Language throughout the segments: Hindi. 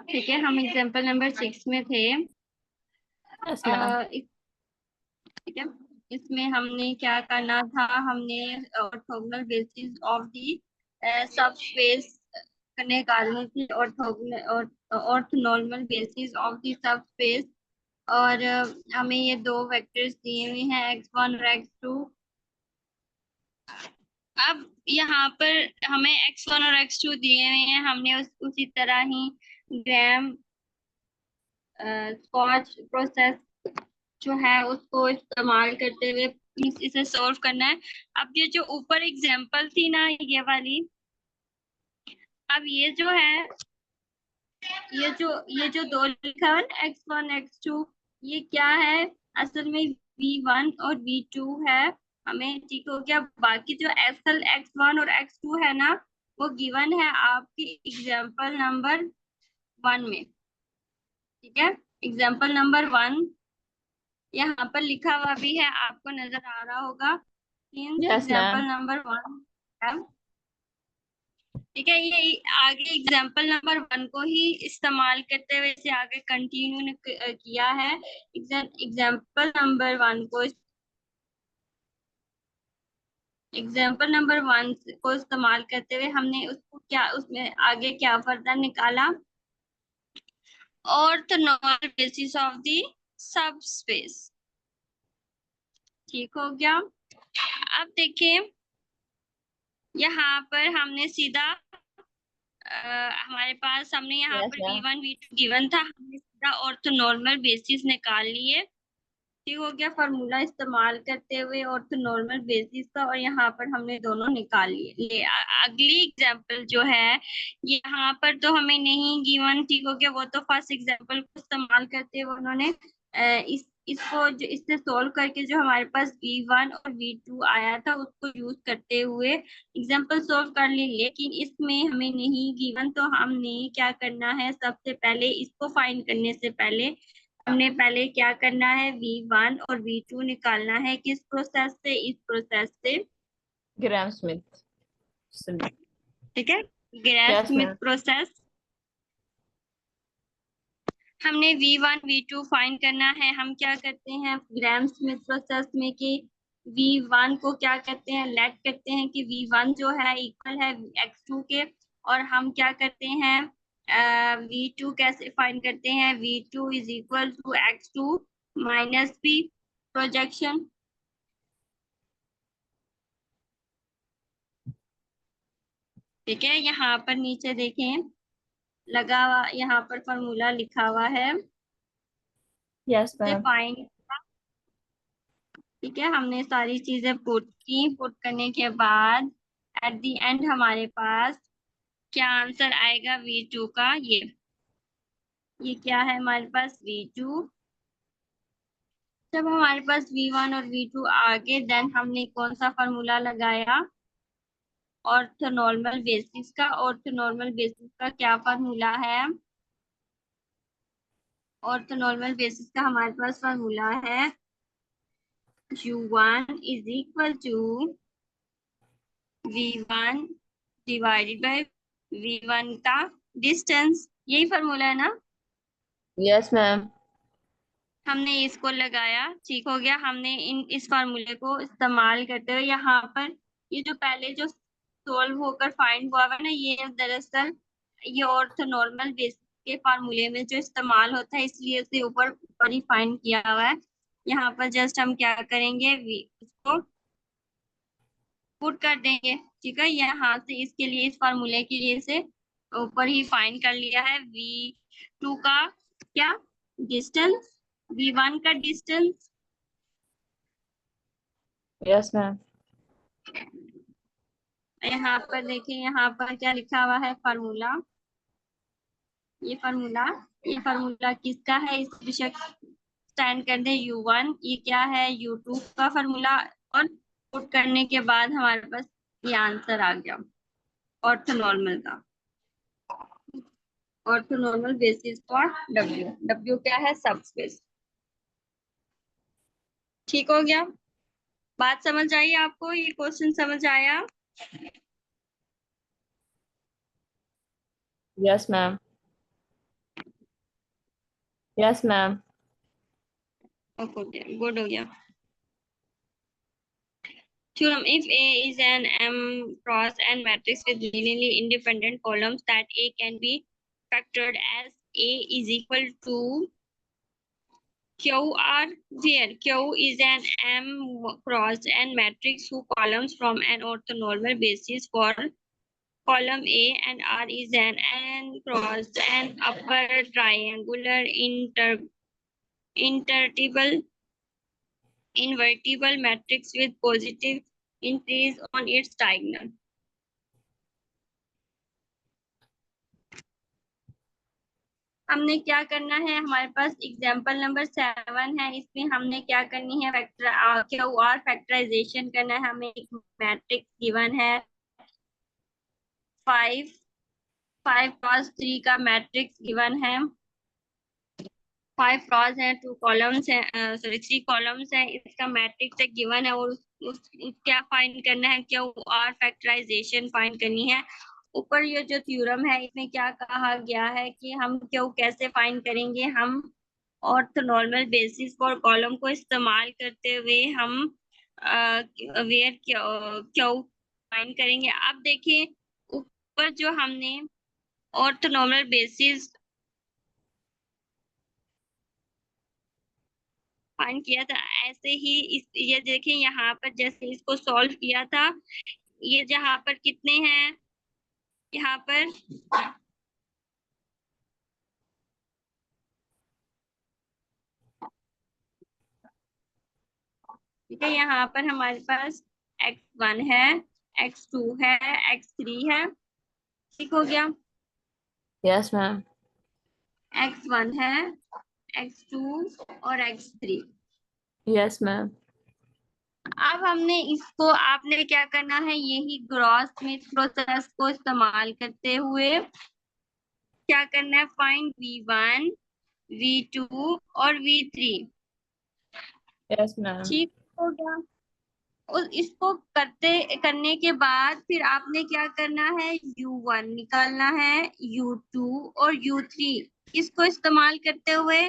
ठीक है, हम एग्जाम्पल नंबर 6 में थे। Yes ma'am. ठीक है, इसमें हमने क्या करना था, हमने ऑर्थोगोनल बेसिस ऑफ दी सब स्पेस निकालनी थी, ऑर्थोनॉर्मल बेसिस ऑफ दी सब स्पेस। और हमें ये दो वेक्टर्स दिए हुए हैं x1 और x2। अब यहाँ पर हमें x1 और x2 दिए हुए हैं, हमने उसी तरह ही ग्राम स्कॉच प्रोसेस जो है उसको इस्तेमाल करते हुए इसे सॉल्व करना है। अब ये जो ऊपर एग्जांपल थी ना, ये वाली, अब ये जो है, ये जो दो लिखा है ना, x1 x2, ये क्या है, असल में v1 और v2 है। हमें ठीक हो गया। बाकी जो असल x1 और x2 है ना, वो गिवन है आपके एग्जाम्पल नंबर 1 में। ठीक है, एग्जाम्पल नंबर 1 यहाँ पर लिखा हुआ भी है, आपको नजर आ रहा होगा। Yes example ma'am. नंबर 1 है। ठीक है, ये आगे एग्जाम्पल नंबर 1 को ही इस्तेमाल करते हुए इसे आगे कंटिन्यू किया है। एग्जाम्पल नंबर वन को इस्तेमाल करते हुए हमने उसको क्या, उसमें आगे क्या फर्दर निकाला, orthonormal basis of the sub space. ठीक हो गया। अब देखिए, यहाँ पर हमने सीधा हमारे पास, हमने यहाँ यस पर मैम। v1 v2 गिवन था, हमने सीधा ऑर्थोनॉर्मल बेसिस निकाल लिए। ठीक हो गया, फॉर्मूला इस्तेमाल करते हुए ऑर्थोनॉर्मल बेसिस का, और यहाँ पर हमने दोनों निकाल लिए। अगली एग्जांपल जो है, यहाँ पर तो हमें नहीं गिवन। ठीक हो गया, वो तो फर्स्ट एग्जांपल को इस्तेमाल करते हुए उन्होंने इसको जो इससे सोल्व करके जो हमारे पास v1 और v2 आया था उसको यूज करते हुए एग्जांपल सोल्व कर ली। लेकिन इसमें हमें नहीं गिवन, तो हमने क्या करना है, सबसे पहले इसको फाइंड करने से पहले हमने पहले क्या करना है, v1 और v2 निकालना है। किस प्रोसेस से, इस प्रोसेस से। ग्राम स्मिथ। ठीक है, grace yes Smith ma'am. Process. हमने v1 v2 फाइंड करना है। हम क्या करते हैं ग्राम स्मिथ प्रोसेस में कि v1 को क्या करते हैं, लेट करते हैं कि v1 जो है इक्वल है x2 के। और हम क्या करते हैं, v2 कैसे फाइंड करते हैं, v2 is equal to x2 minus p projection. ठीक है, यहाँ पर नीचे देखें, लगा हुआ यहाँ पर फॉर्मूला लिखा हुआ है, यस से मैम। फाइंड। ठीक है, हमने सारी चीजें पुट की, पुट करने के बाद एट द एंड हमारे पास क्या आंसर आएगा, v2 का। ये क्या है हमारे पास, v2। जब हमारे पास v1 और v2 आ गए, देन हमने कौन सा फॉर्मूला लगाया, ऑर्थोनॉर्मल बेसिस का। ऑर्थोनॉर्मल बेसिस का क्या फॉर्मूला है, ऑर्थोनॉर्मल बेसिस का हमारे पास फॉर्मूला है u1 is equal to v1 divided by v1 का डिस्टेंस। यही फॉर्मूला है ना, यस मैम। हमने इसको लगाया। ठीक हो गया, हमने इस फार्मूले को इस्तेमाल करते हुए यहाँ पर ये जो पहले जो सोल्व होकर फाइंड हुआ है ना, ये दरअसल ये ऑर्थोनॉर्मल बेसिस के फार्मूले में जो इस्तेमाल होता है, इसलिए उसे ऊपर ऊपर ही फाइंड किया हुआ है। यहाँ पर जस्ट हम क्या करेंगे, इसको पुट कर देंगे। ठीक है, यहाँ से इसके लिए, इस फार्मूले के लिए इसे ऊपर ही फाइंड कर लिया है। v2 का क्या डिस्टेंस, v1 का डिस्टेंस। Yes ma'am. यहाँ पर देखिए, यहाँ पर क्या लिखा हुआ है फार्मूला, ये फार्मूला, ये फार्मूला किसका है, इस विषय स्टैंड कर दे u1, ये क्या है u2 का फार्मूला। और पुट करने के बाद हमारे पास ये आंसर आ गया ऑर्थोनॉर्मल का। Orthonormal basis for w, w क्या है, सबस्पेस। ठीक हो गया, बात समझ आई आपको, ये क्वेश्चन समझ आया। Yes ma'am. Yes ma'am. Okay, good हो गया। Theorem: if A is an M cross N matrix with linearly independent columns, that A can be factored as A is equal to QR, where Q is an M cross N matrix whose columns from an orthonormal basis for column A, and R is an N cross N upper triangular intertable invertible matrix with positive entries on its diagonal. हमने क्या करना है, हमारे पास एग्जाम्पल नंबर 7 है। इसमें हमने क्या करनी है, फैक्टर क्यू आर फैक्टराइजेशन करना है। हमें एक मैट्रिक्स गिवन है 5 5 क्रॉस 3 का मैट्रिक्स गिवन है। 5 रॉज हैं, 2 कॉलम्स हैं, सॉरी 3 कॉलम्स हैं। इसका मैट्रिक्स एक गिवन है और क्या फाइंड करना है, क्यू आर फैक्टराइजेशन फाइंड करनी है। ऊपर ये जो थ्योरम है इसमें क्या कहा गया है कि हम क्यू कैसे फाइंड करेंगे, हम ऑर्थोनॉर्मल बेसिस फॉर कॉलम को इस्तेमाल करते हुए हम वेयर क्यू फाइंड करेंगे। अब देखिए ऊपर जो हमने ऑर्थोनॉर्मल बेसिस फाइंड किया था, ऐसे ही ये देखिए यहाँ पर जैसे इसको सॉल्व किया था, ये जहाँ पर कितने हैं, यहाँ पर ठीक है, यहाँ पर हमारे पास x1 है, x2 है, x3 है। ठीक हो गया। Yes ma'am. x1 है, x2 और x3। Yes ma'am. अब हमने इसको, आपने क्या करना है, यही ग्रॉस स्मिथ प्रोसेस को इस्तेमाल करते हुए क्या करना है, फाइंड v1 v2 और v3। Yes ma'am. ठीक हो गया। और इसको करने के बाद फिर आपने क्या करना है, u1 निकालना है, u2 और u3। इसको इस्तेमाल करते हुए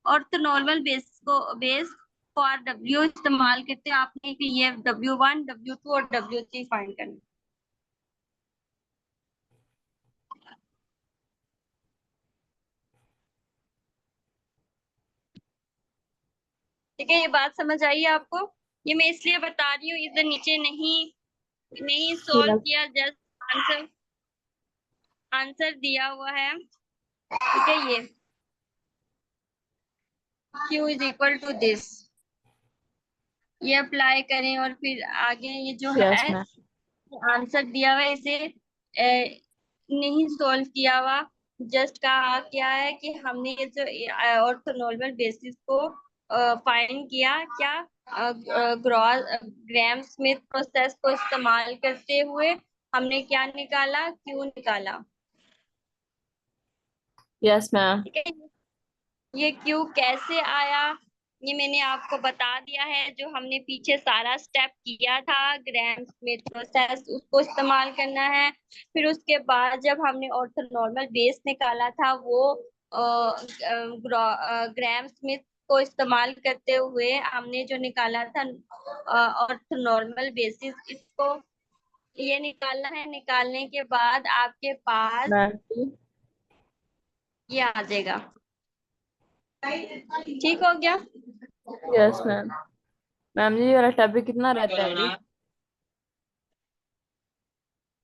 ऑर्थोनॉर्मल बेस फॉर w इस्तेमाल करते हैं आपने ये w1 w2 और w3 फाइंड करना। ठीक है, ये बात समझ आई है आपको? ये मैं इसलिए बता रही हूँ, इधर नीचे नहीं नहीं सॉल्व यस। किया, जस्ट आंसर आंसर दिया हुआ है। ठीक है, ये Q is equal to this, ये अप्लाई करें और फिर आगे ये जो यस है मैम। आंसर दिया हुआ है, इसे नहीं सॉल्व किया हुआ, जस्ट कहा क्या है कि हमने ये जो ऑर्थोनॉर्मल बेसिस को फाइंड किया, क्या ग्राम स्मिथ प्रोसेस को इस्तेमाल करते हुए हमने क्या निकाला, क्यू निकाला। Yes ma'am. ठीक है, ये क्यू कैसे आया ये मैंने आपको बता दिया है। जो हमने पीछे सारा स्टेप किया था ग्राम स्मिथ प्रोसेस, उसको इस्तेमाल करना है। फिर उसके बाद जब हमने ऑर्थोनॉर्मल बेस निकाला था, वो ग्राम स्मिथ को इस्तेमाल करते हुए हमने जो निकाला था ऑर्थोनॉर्मल बेसिस, इसको ये निकालना है। निकालने के बाद आपके पास मैम। ये आ जाएगा। ठीक हो गया। Yes ma'am. मैम जी, ये वाला टॉपिक कितना रहता है अभी?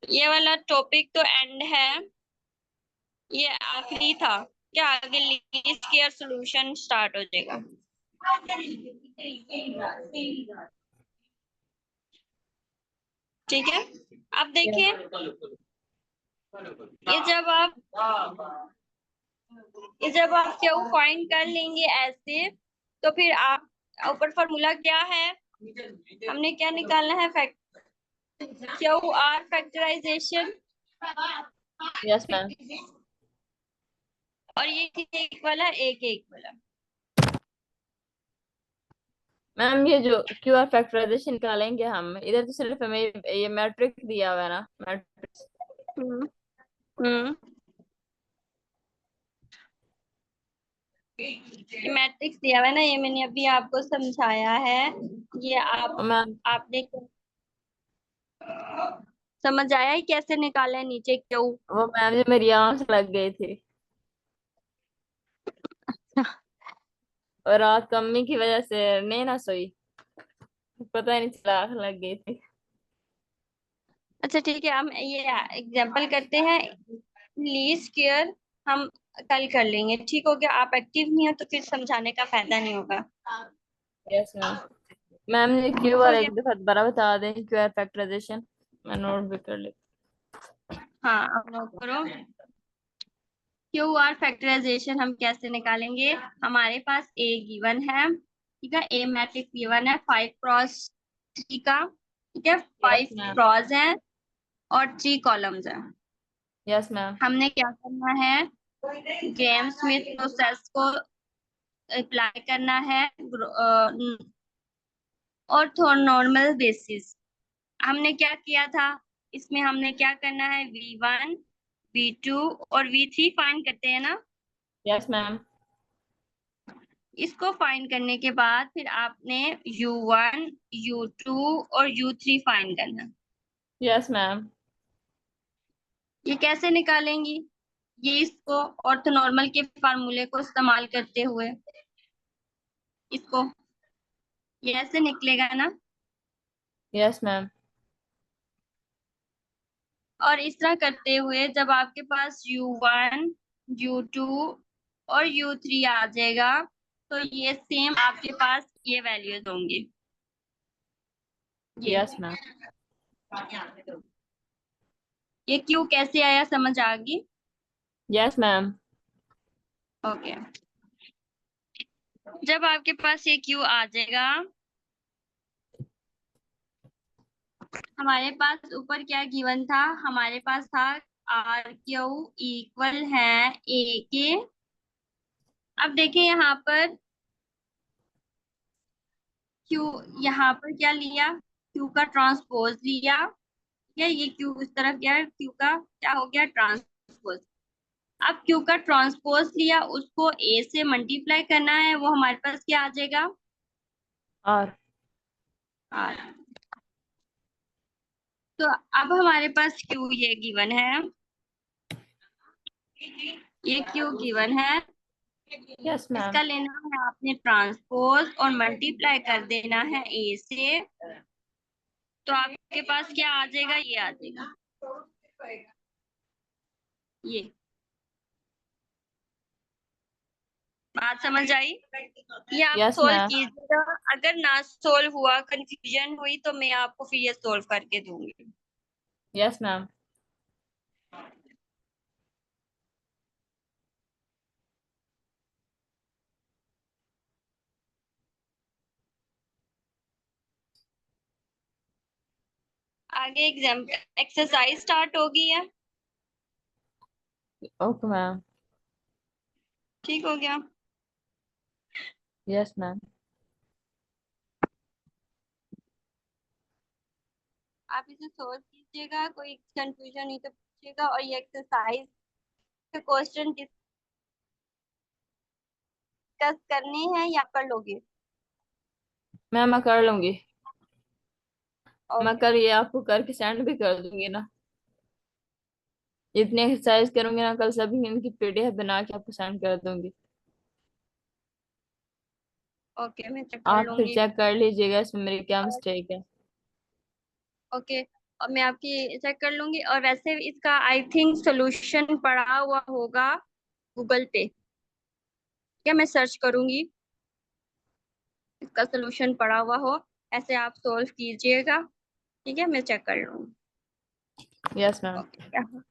ये वाला टॉपिक तो एंड है, ये आखिरी था। क्या आगे लीस्ट स्क्वायर सॉल्यूशन स्टार्ट हो जाएगा। ठीक है, अब देखिए ये जब आप क्यू फाइंड कर लेंगे ऐसे, तो फिर आप ऊपर फॉर्मूला क्या है, हमने क्या निकालना है, Q R factorization. Yes ma'am. और ये एक वाला एक एक वाला। मैम ये जो क्यू आर फैक्टराइजेशन निकालेंगे हम, इधर तो सिर्फ हमें ये मैट्रिक्स दिया हुआ है ना, मैट्रिक्स। हम्म हम्म मैट्रिक्स दिया हुआ है ना, ये मैंने अभी आपको समझाया है। ये मैम आपने समझ आया है कैसे निकाला है नीचे क्यों? वो मैम जी मेरी आंख लग गई थी, और रात कमी की वजह से नहीं ना सोई, पता ही नहीं चला, आंख लग गई थी। अच्छा ठीक है, हम ये एग्जाम्पल करते हैं। लीस्ट स्क्वायर हम कल कर लेंगे, ठीक हो गया? आप एक्टिव नहीं हो तो फिर समझाने का फायदा नहीं होगा। Yes ma'am. मैम ने क्यू हो आर गया। एक दफा दोबारा बता दें, क्यू आर फैक्टराइजेशन मैं नोट भी कर ली। हाँ, अब नोट करो। क्यू आर फैक्टराइजेशन हम कैसे निकालेंगे? हमारे पास ए गिवन है, ठीक है, ए मैट्रिक्स गिवन है 5 क्रॉस 3 का, ठीक है, यस 5 मैम। क्रॉस है और 3 कॉलम्स है। Yes ma'am. हमने क्या करना है? ग्राम स्मिथ प्रोसेस को अप्लाई करना है और नॉर्मल बेसिस। हमने क्या किया था? इसमें हमने क्या करना है? V1 V2 और V3 फाइंड करते हैं ना। Yes ma'am. इसको फाइंड करने के बाद फिर आपने U1 U2 और U3 फाइंड करना। Yes ma'am. ये कैसे निकालेंगी? ये इसको ऑर्थोनॉर्मल के फार्मूले को इस्तेमाल करते हुए इसको, ये ऐसे निकलेगा ना। Yes ma'am. और इस तरह करते हुए जब आपके पास U1 U2 और U3 आ जाएगा तो ये सेम आपके पास ये वैल्यूज होंगे। यस ये मैम। ये क्यू कैसे आया, समझ आ गई? Yes ma'am. ओके। जब आपके पास ये क्यू आ जाएगा, हमारे पास ऊपर क्या गिवन था? हमारे पास था आर क्यू इक्वल है ए के। अब देखिए यहाँ पर क्यू, यहाँ पर क्या लिया? क्यू का ट्रांसपोज लिया, या ये क्यू इस तरफ गया, क्यू का क्या हो गया? ट्रांसपोज। अब क्यू का ट्रांसपोज लिया, उसको ए से मल्टीप्लाई करना है, वो हमारे पास क्या आ जाएगा? और आर। तो अब हमारे पास क्यू ये गिवन है, ये क्यू गिवन है, यस मैम। इसका लेना है आपने ट्रांसपोज और मल्टीप्लाई कर देना है ए से। तो आपके पास क्या आ जाएगा? ये आ जाएगा, ये। बात समझ आई? ये आप यस सोल्व मैम। कीजिएगा, अगर ना सोल्व हुआ, कंफ्यूजन हुई तो मैं आपको फिर ये सोल्व करके दूंगी। Yes ma'am. आगे एग्जाम एक्सरसाइज स्टार्ट होगी है, ओके मैम। ठीक हो गया? Yes ma'am. आप इसे सोल्व कीजिएगा, कोई कंफ्यूजन नहीं तो पूछिएगा। और ये एक्सरसाइज के क्वेश्चन डिस्कस करने हैं या कर लोगे? मैम मैं कर लूंगी, मैं ओके। कल ये आपको करके सेंड भी कर दूंगी ना, जितनी एक्सरसाइज करूंगी ना कल सभी इनकी पीडीएफ बना के आपको सेंड कर दूंगी। ओके, मैं चेक कर आप फिर लूंगी। चेक कर लीजिएगा इसमें मेरी क्या मिस्टेक है। ओके, और मैं आपकी चेक कर लूंगी। और वैसे इसका आई थिंक सोल्यूशन पड़ा हुआ होगा गूगल पे, क्या मैं सर्च करूंगी, इसका सोल्यूशन पड़ा हुआ हो, ऐसे आप सोल्व कीजिएगा, ठीक है? मैं चेक कर लूंगी। Yes ma'am. ओके।